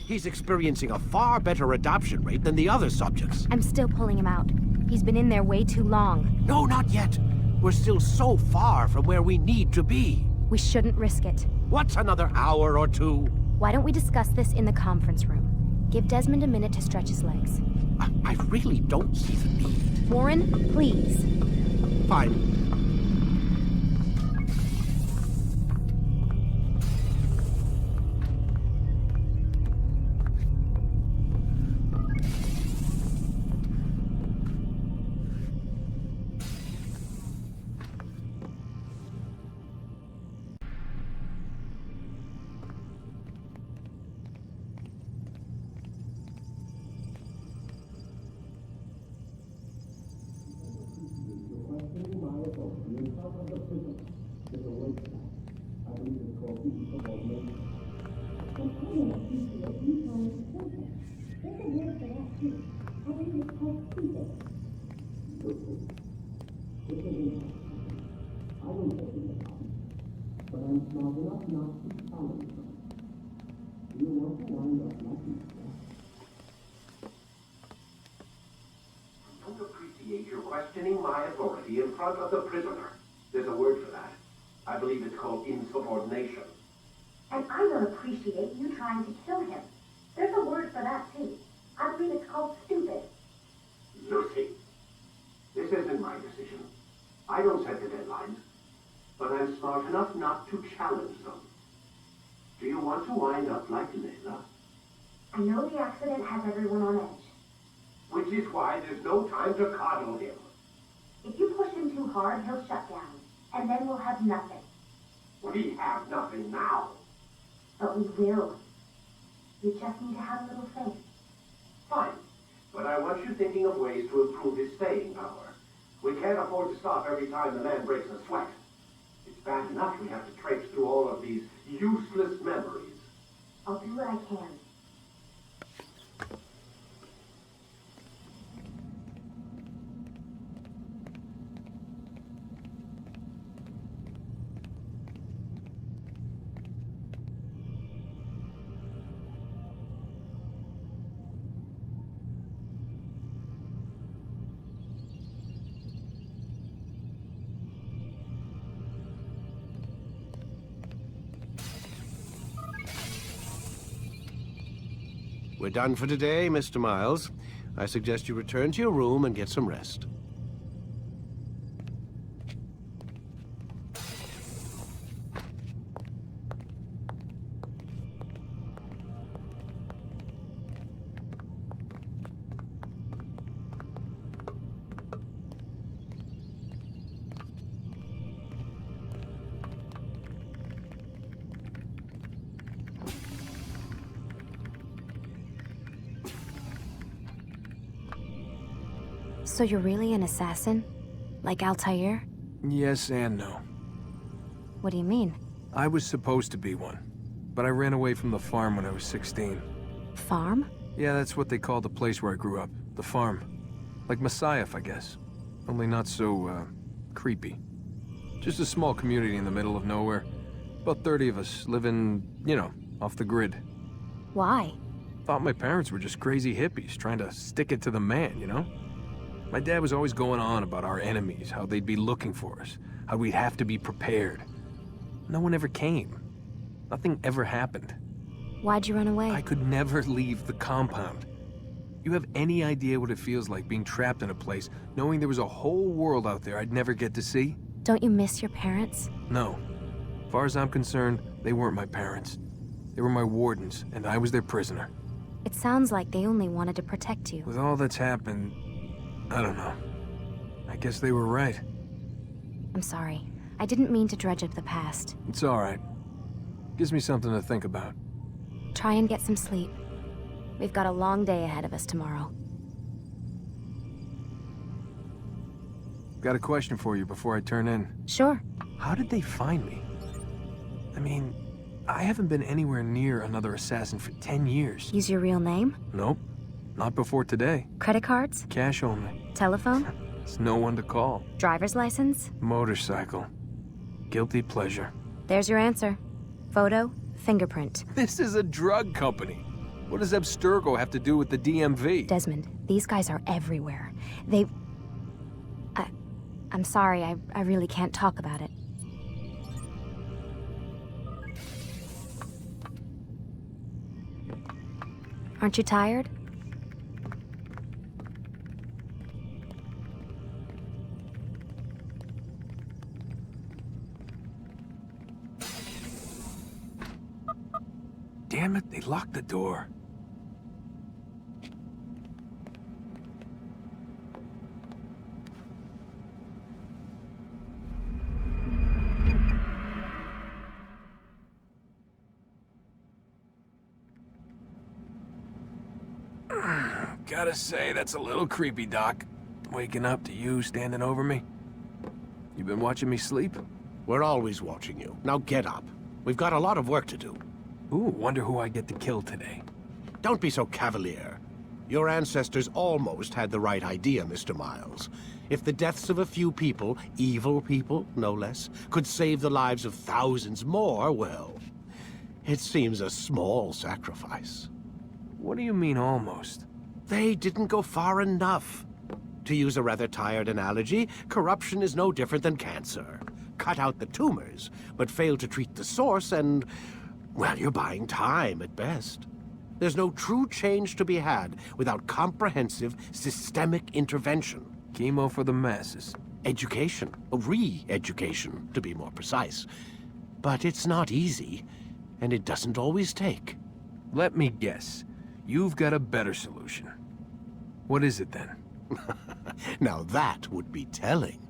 He's experiencing a far better adoption rate than the other subjects. I'm still pulling him out. He's been in there way too long. No, not yet. We're still so far from where we need to be. We shouldn't risk it. What's another hour or two? Why don't we discuss this in the conference room? Give Desmond a minute to stretch his legs. I really don't see the need. Warren, please. Fine. You're questioning my authority in front of the prisoner. There's a word for that. I believe it's called insubordination. And I don't appreciate you trying to kill him. There's a word for that, too. I believe it's called stupid. Lucy, this isn't my decision. I don't set the deadlines. But I'm smart enough not to challenge them. Do you want to wind up like Layla? I know the accident has everyone on edge. Which is why there's no time to coddle him. If you push him too hard, he'll shut down. And then we'll have nothing. We have nothing now. But we will. You just need to have a little faith. Fine. But I want you thinking of ways to improve his staying power. We can't afford to stop every time the man breaks a sweat. It's bad enough we have to traipse through all of these useless memories. I'll do what I can. We're done for today, Mr. Miles. I suggest you return to your room and get some rest. So you're really an assassin? Like Altaïr? Yes and no. What do you mean? I was supposed to be one, but I ran away from the farm when I was 16. Farm? Yeah, that's what they called the place where I grew up. The farm. Like Masyaf, I guess. Only not so, creepy. Just a small community in the middle of nowhere. About 30 of us, living, you know, off the grid. Why? Thought my parents were just crazy hippies, trying to stick it to the man, you know? My dad was always going on about our enemies, how they'd be looking for us, how we'd have to be prepared. No one ever came. Nothing ever happened. Why'd you run away? I could never leave the compound. You have any idea what it feels like being trapped in a place, knowing there was a whole world out there I'd never get to see? Don't you miss your parents? No. As far as I'm concerned, they weren't my parents. They were my wardens, and I was their prisoner. It sounds like they only wanted to protect you. With all that's happened, I don't know. I guess they were right. I'm sorry. I didn't mean to dredge up the past. It's all right. Gives me something to think about. Try and get some sleep. We've got a long day ahead of us tomorrow. Got a question for you before I turn in. Sure. How did they find me? I mean, I haven't been anywhere near another assassin for 10 years. Use your real name? Nope. Not before today. Credit cards? Cash only. Telephone? There's no one to call. Driver's license? Motorcycle. Guilty pleasure. There's your answer. Photo, fingerprint. This is a drug company. What does Abstergo have to do with the DMV? Desmond, these guys are everywhere. I'm sorry, I really can't talk about it. Aren't you tired? Damn it, they locked the door. Gotta say, that's a little creepy, Doc. Waking up to you standing over me. You been watching me sleep? We're always watching you. Now get up. We've got a lot of work to do. Ooh, wonder who I get to kill today. Don't be so cavalier. Your ancestors almost had the right idea, Mr. Miles. If the deaths of a few people, evil people, no less, could save the lives of thousands more, well, it seems a small sacrifice. What do you mean, almost? They didn't go far enough. To use a rather tired analogy, corruption is no different than cancer. Cut out the tumors, but fail to treat the source and, well, you're buying time at best. There's no true change to be had without comprehensive, systemic intervention. Chemo for the masses. Education, re-education, to be more precise. But it's not easy, and it doesn't always take. Let me guess. You've got a better solution. What is it then? Now that would be telling.